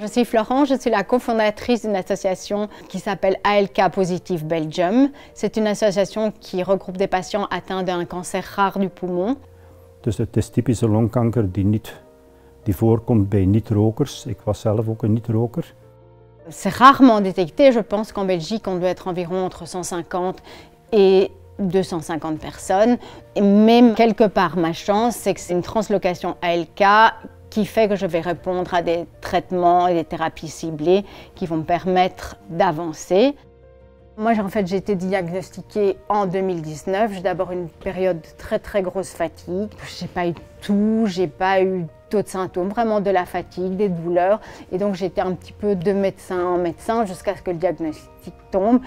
suis Florence, je suis la cofondatrice d'une association qui s'appelle ALK Positive Belgium. C'est une association qui regroupe des patients atteints d'un cancer rare du poumon. Dus het is typische longkanker die voorkomt bij niet-rokers. Ik was zelf ook een niet-roker. C'est rarement détecté. Je pense qu'en Belgique, on doit être environ entre 150 et 250 personnes. Et même quelque part, ma chance, c'est que c'est une translocation ALK qui fait que je vais répondre à des traitements et des thérapies ciblées qui vont me permettre d'avancer. Moi, en fait, j'ai été diagnostiquée en 2019. J'ai d'abord une période de très grosse fatigue. J'ai pas eu de toux, j'ai pas eu d'autres symptômes, vraiment de la fatigue, des douleurs. Et donc, j'étais un petit peu de médecin en médecin jusqu'à ce que le diagnostic tombe.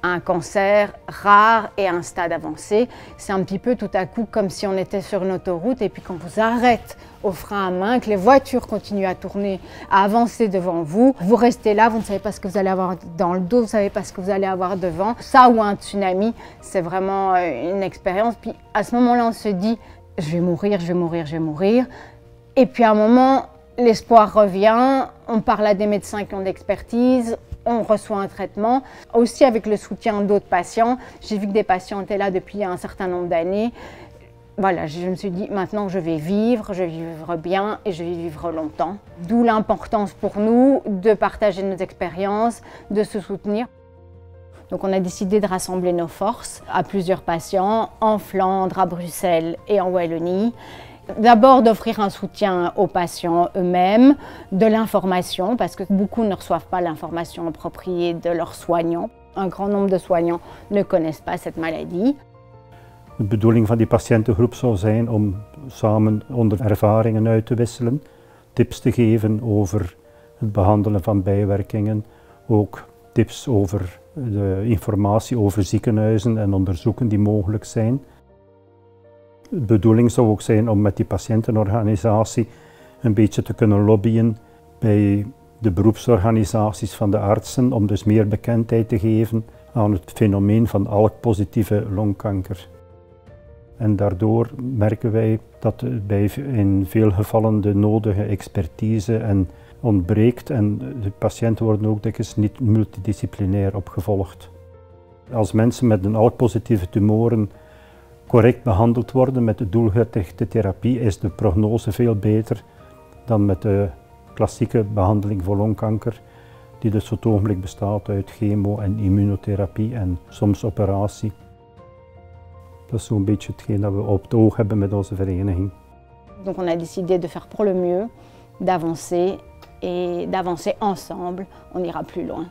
Un cancer rare et un stade avancé. C'est un petit peu tout à coup comme si on était sur une autoroute et puis qu'on vous arrête au frein à main, que les voitures continuent à tourner, à avancer devant vous. Vous restez là, vous ne savez pas ce que vous allez avoir dans le dos, vous ne savez pas ce que vous allez avoir devant. Ça ou un tsunami, c'est vraiment une expérience. Puis à ce moment-là, on se dit, je vais mourir, je vais mourir, je vais mourir. Et puis à un moment, l'espoir revient, on parle à des médecins qui ont d'expertise, on reçoit un traitement. Aussi avec le soutien d'autres patients, j'ai vu que des patients étaient là depuis un certain nombre d'années. Voilà, je me suis dit maintenant je vais vivre bien et je vais vivre longtemps. D'où l'importance pour nous de partager nos expériences, de se soutenir. Donc on a décidé de rassembler nos forces à plusieurs patients en Flandre, à Bruxelles et en Wallonie. D'abord d'offrir un soutien aux patients eux-mêmes, de l'information, parce que beaucoup ne reçoivent pas l'information appropriée de leurs soignants. Un grand nombre de soignants ne connaissent pas cette maladie. De bedoeling van die patiëntengroep zou zijn om samen onder ervaringen uit te wisselen, tips te geven over het behandelen van bijwerkingen, ook tips over de informatie over ziekenhuizen en onderzoeken die mogelijk zijn. De bedoeling zou ook zijn om met die patiëntenorganisatie een beetje te kunnen lobbyen bij de beroepsorganisaties van de artsen, om dus meer bekendheid te geven aan het fenomeen van ALK-positieve longkanker. En daardoor merken wij dat in veel gevallen de nodige expertise ontbreekt en de patiënten worden ook dikwijls niet multidisciplinair opgevolgd. Als mensen met een ALK-positieve tumoren correct behandeld worden met de doelgerichte therapie, is de prognose veel beter dan met de klassieke behandeling voor longkanker, die dus op het ogenblik bestaat uit chemo- en immunotherapie en soms operatie. Dat is zo'n beetje hetgeen dat we op het oog hebben met onze vereniging. Donc on a décidé de faire pour le mieux, d'avancer et d'avancer ensemble, on ira plus loin.